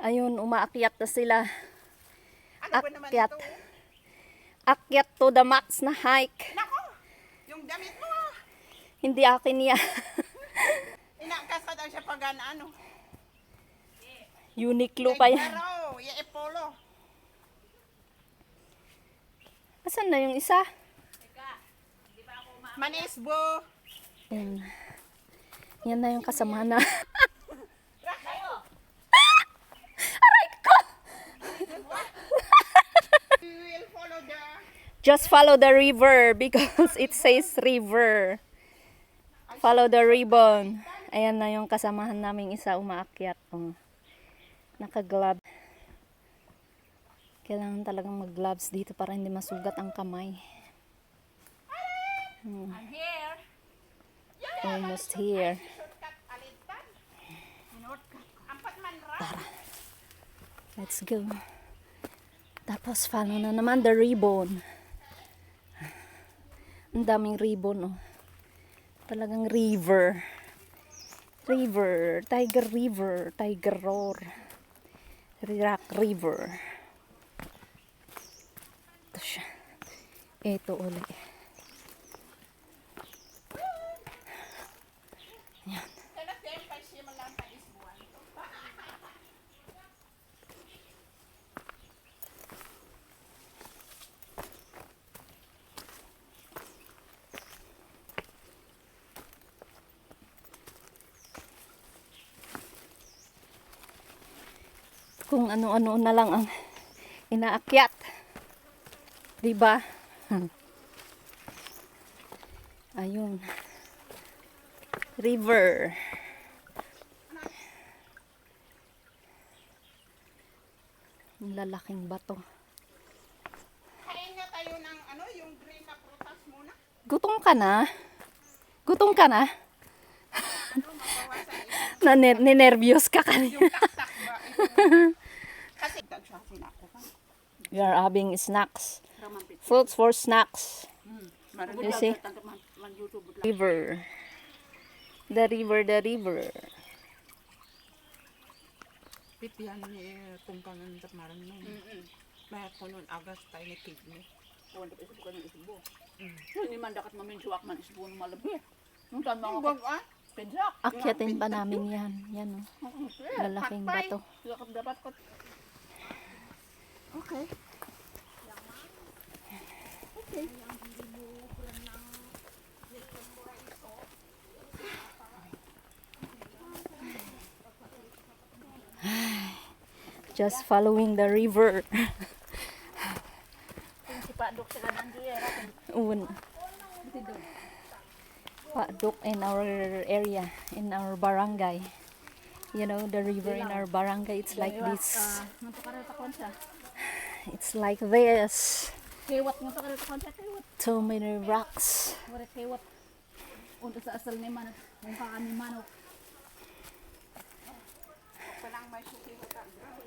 Ayun, umaakyat na sila. Ano ba naman Akyat. ito? Akyat to the max na hike. Nako, yung damit mo. Hindi akin yan. Inangkas daw siya pag ano. Uniqlo pa yan. Pero, Polo. Asan na yung isa? Manisbo. Yan. Yan na yung kasama na. We will follow the... Just follow the river because it says river. Follow the ribbon. Ayan na yung kasamahan naming isa umaakyat. Oh. Naka-glove. Kailangan talagang mag-gloves dito para hindi masugat ang kamay. I'm here. Almost here. Tara. Let's go. Tapos follow na naman the ribbon. Ang daming ribbon, oh. Talagang river. River. Tiger river. Tiger roar. Rock river. Ito siya. Ito ulit. Yan. Kung ano-ano na lang ang inaakyat. Diba? Ayun. River. Ang lalaking bato. Kain nga tayo ng ano, yung green na prutas muna. Gutom ka na? Gutom ka na? Ano, mabawasan yung Ninervyos ka kanina. taktak ba? Kasi dagsasin ako. We are having snacks. Fruits for snacks. You see? River. The river, the river. Pitihan ni kung kanang tatmaran mo. May kunon agas tayo ni kidney. Kung hindi isip ko ng isbo. Hindi man dakat maminsuak man isbo ng malabi. Nung tan mga Wag ah. pinsak. Akyatin pa namin yan. Yan, oh. Lalaking bato. Dapat ko. Okay. Just following the river. Kung si Padok sila nandiyan. Un. Padok in our area, in our barangay. You know, the river in our barangay, it's like this. Nung pakarata kon siya. It's like this. Kewat nung pakarata kon siya. Kewat. So many rocks. Wala kewat. Unta sa asal ni manok. Yung kaani manok. Palang may suki ko ka.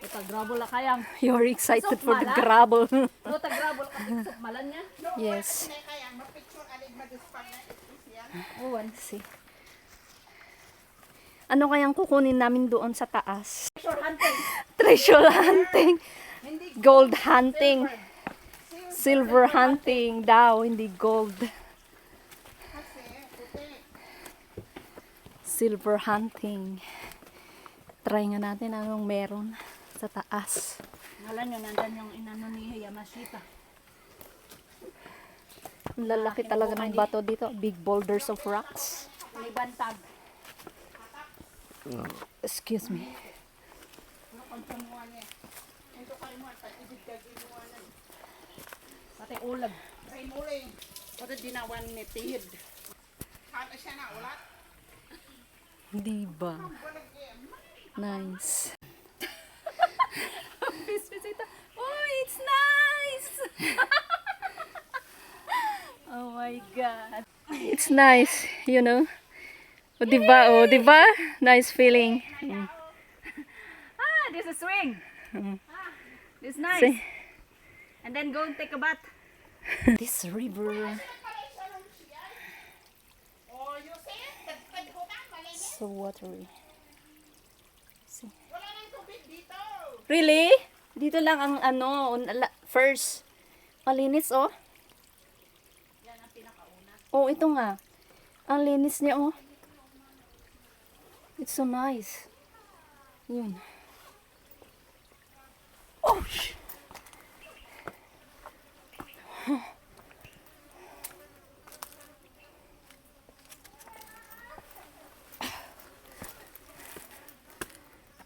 Ito grabo la kayang. You're excited Pasok for the mala? gravel. No ta grabo la kapit malan niya. Yes. Kaya mapicture alig maduspang na yan. Uwan. See. Ano kayang kukunin namin doon sa taas? Treasure hunting. Treasure hunting. Hindi Gold hunting. Silver hunting daw, hindi gold. kasi puti. Silver hunting. Try nga natin anong meron sa taas. Malan yun, nandan yung inano ni Yamashita. Ang lalaki talaga ng bato dito. Big boulders of rocks. Libantag. Excuse me. Pati ulag. Ay muli. Pati dinawan ni Tihid. Kata siya na ulat. Diba? Nice. Oh, it's nice! Oh my God. It's nice, you know. O, diba? O, diba? Nice feeling. Ah, this is swing. This is nice. See? And then go and take a bath. This river. Oh, you see? Tagtag ko na, mali. So watery. See? Wala nang tubig dito. Really? Dito lang ang first. Malinis, oh. Yan ang pinakauna. Oh, ito nga. Ang linis niya, oh. It's so nice. Yun. Oh,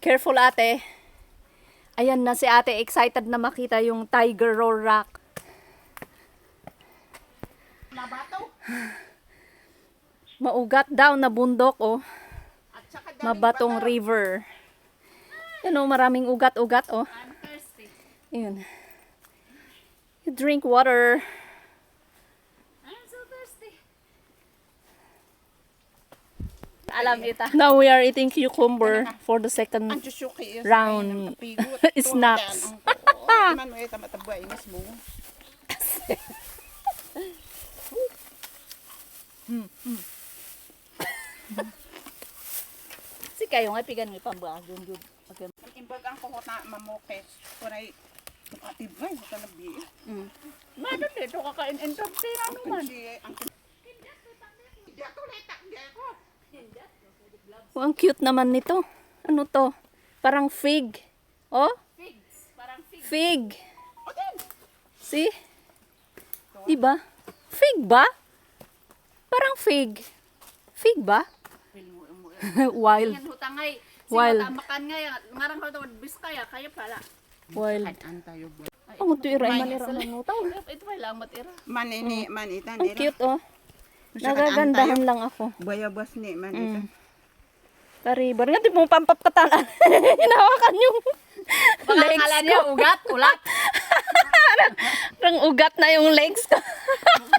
careful, ate. Ayan na si ate, excited na makita yung Tiger Roll Rock. Mabato. Maugat daw na bundok, oh. At saka daling Mabatong bata. river. Yan, oh, maraming ugat-ugat, oh. I'm thirsty. Yun. You drink water. I'm so thirsty. Alam kita. Now we are eating cucumber for the second Ang susuki is round snacks. Man mo ita matabay ingas mo. Si kayo nga pigan mo pambaag yun. Okay. Imbag ang kokot na mamokes. Kunay atibay sa nabi. Madam dito kakain-entertain ano man. Oh, ang cute naman nito. Ano to? Parang fig. Oh, Figs. Parang figs. fig. See? Diba? Fig ba? Parang fig. Fig ba? Wild. Yan hutangay. Wild. Makan nga yan. Ngarang ko tawad biskaya. Kaya pala. Wild. Antayo bo. Ang tuira ay manira ng utaw. Ito ay lang matira. Manini manitan Ang cute, oh. Nagagandahan lang ako. Bayabas ni manitan. Karibar nga, di mo pampap katalan. Hinawakan yung Baka legs akala ko. niya ugat, ulat. Parang ugat na yung legs ko.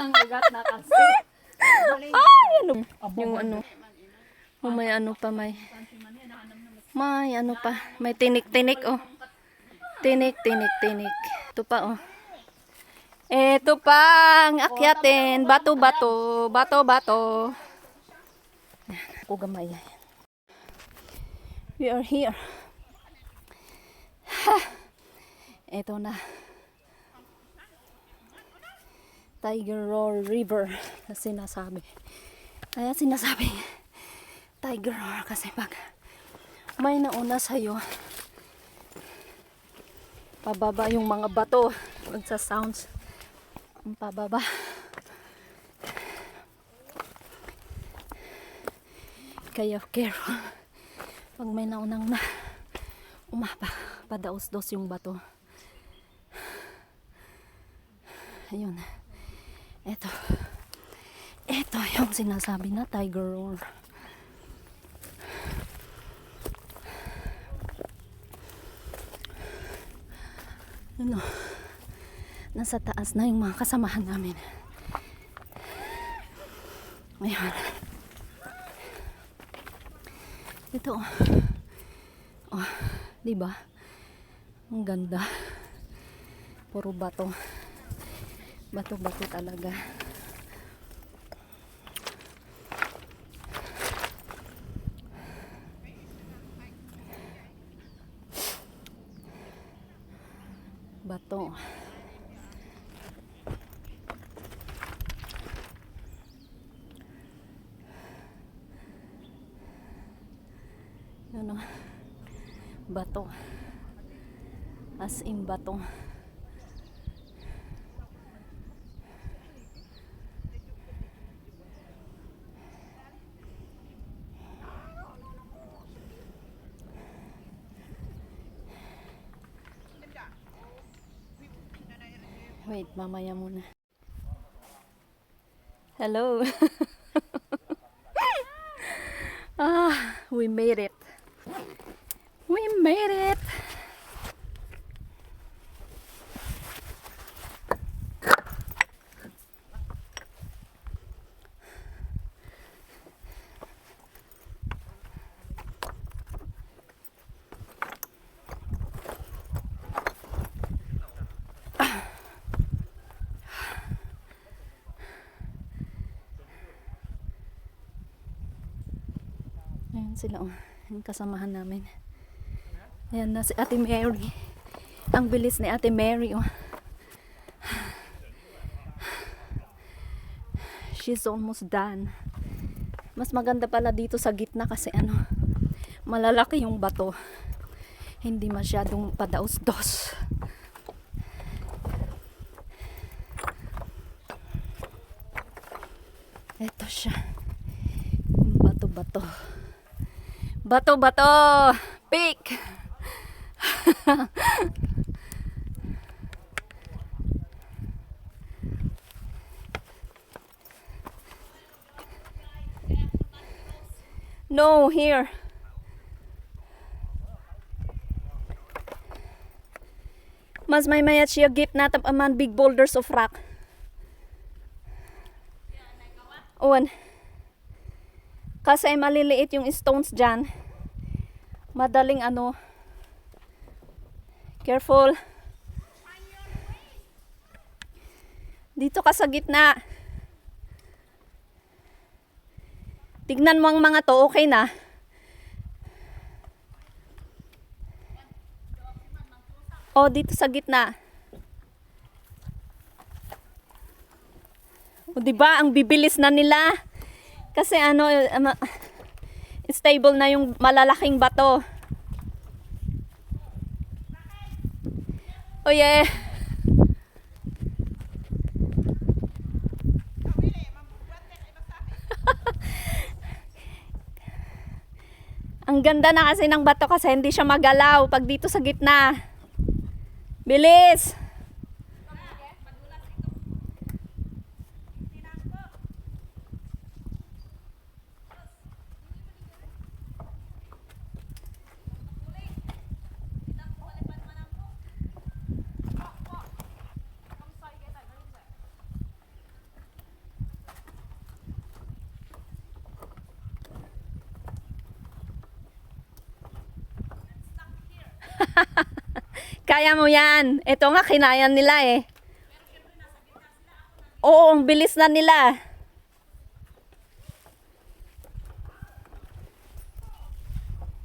Ang ugat na kasi. Ay, ano? Yung ano. Oh, may ano pa, may. May ano pa. May tinik-tinik, oh. Tinik. Ito pa, oh. Ito pa ang akyatin. Bato-bato. Bato-bato. Ako gamay. We are here. Ha! Ito na. Tiger Roar River na sinasabi. Kaya sinasabi Tiger Roar kasi pag may nauna sa'yo, pababa yung mga bato. Magsa-sounds. Pababa. Kaya careful. Pag may naunang na padaos-dos yung bato. Ayun. Ito yung sinasabi na Tiger Roar. Ano, nasa taas na yung mga kasamahan namin. Ayan. Ito, oh, di ba? Ang ganda. Puro bato. Bato-bato talaga. Bato. Ano? Bato. As in bato. Wait, mamaya muna. Hello. We made it. We made it. Ayan sila, oh. Yung kasamahan namin. Ayan na si Ate Mary. Ang bilis ni Ate Mary, oh. She's almost done. Mas maganda pala dito sa gitna kasi ano, malalaki yung bato. Hindi masyadong padaos-dos. Ito siya. Bato-bato. Bato-bato! Pick! No, here. Mas may mayat siya gitna tap aman big boulders of rock. Uwan. Kasi maliliit yung stones dyan. Madaling ano. Careful. Dito ka sa gitna. Tignan mo ang mga to, okay na. O, dito sa gitna. O, diba? Ang bibilis na nila. Kasi ano, stable na yung malalaking bato. Oh yeah. Ang ganda na kasi ng bato kasi hindi siya magalaw pag dito sa gitna. Bilis! Kaya mo yan. Ito nga, kinayan nila eh. Oo, ang bilis na nila.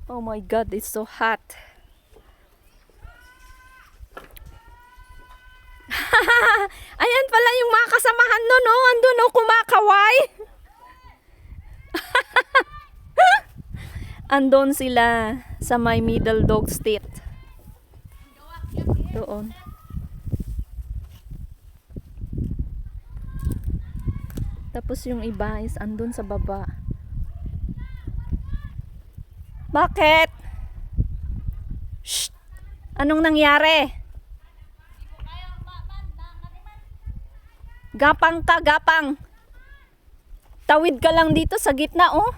Oh my God, it's so hot. Ayan pala yung mga kasamahan nun, oh. Andun, oh, kumakaway. Andun sila sa may middle dog state. Doon. Tapos yung iba is andun sa baba. Bakit? Shh! Anong nangyari? Gapang ka, gapang. Tawid ka lang dito sa gitna, oh.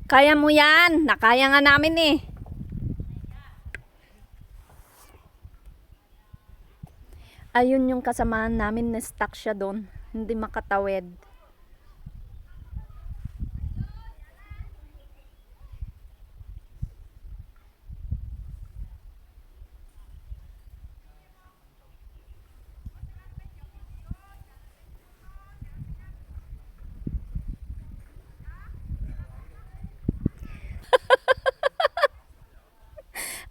Kaya mo yan. Nakaya nga namin eh. Ayun yung kasamahan namin na stuck siya doon. Hindi makatawid.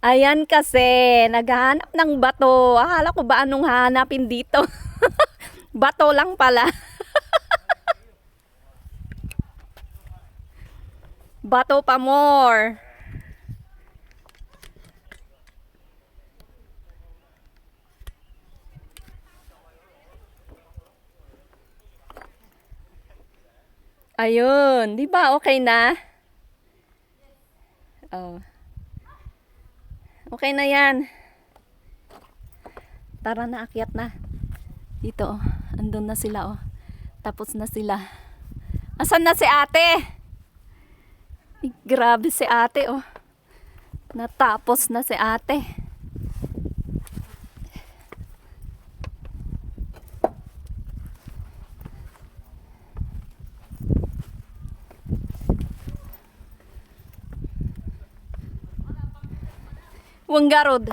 Ayan kasi, naghahanap ng bato. Akala ko ba anong hahanapin dito? Bato lang pala. Bato pa more. Ayun, di ba okay na? Oh. Okay na yan. Tara na, akyat na. Dito, oh. Andun na sila, oh. Tapos na sila. Asan na si ate? Ay, grabe si ate, oh. Natapos na si ate. Wanggarod.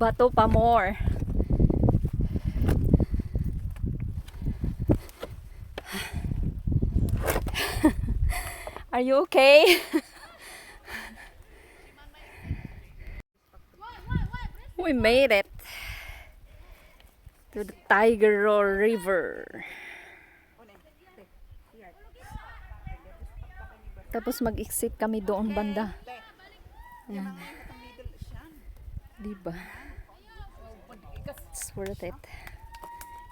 bato pa more. Are you okay? We made it to the Tiger River. Tapos mag-exit kami doon banda. Ayan. Diba? It's worth it.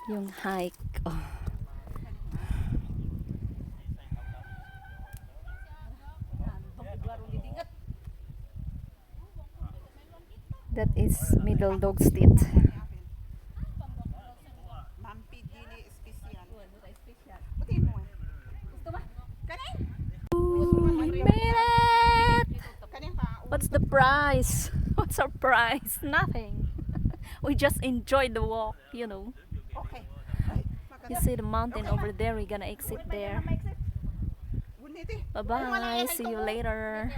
Yung hike. Oh. That is Middle Dog Street. Mampi dili special. Buti mo. Kanin? We made it! Kanin pa. What's the price? What's our price? Nothing. We just enjoyed the walk, you know. Okay. You see the mountain over there, we're gonna exit there. Buniti. Bye bye, see you later.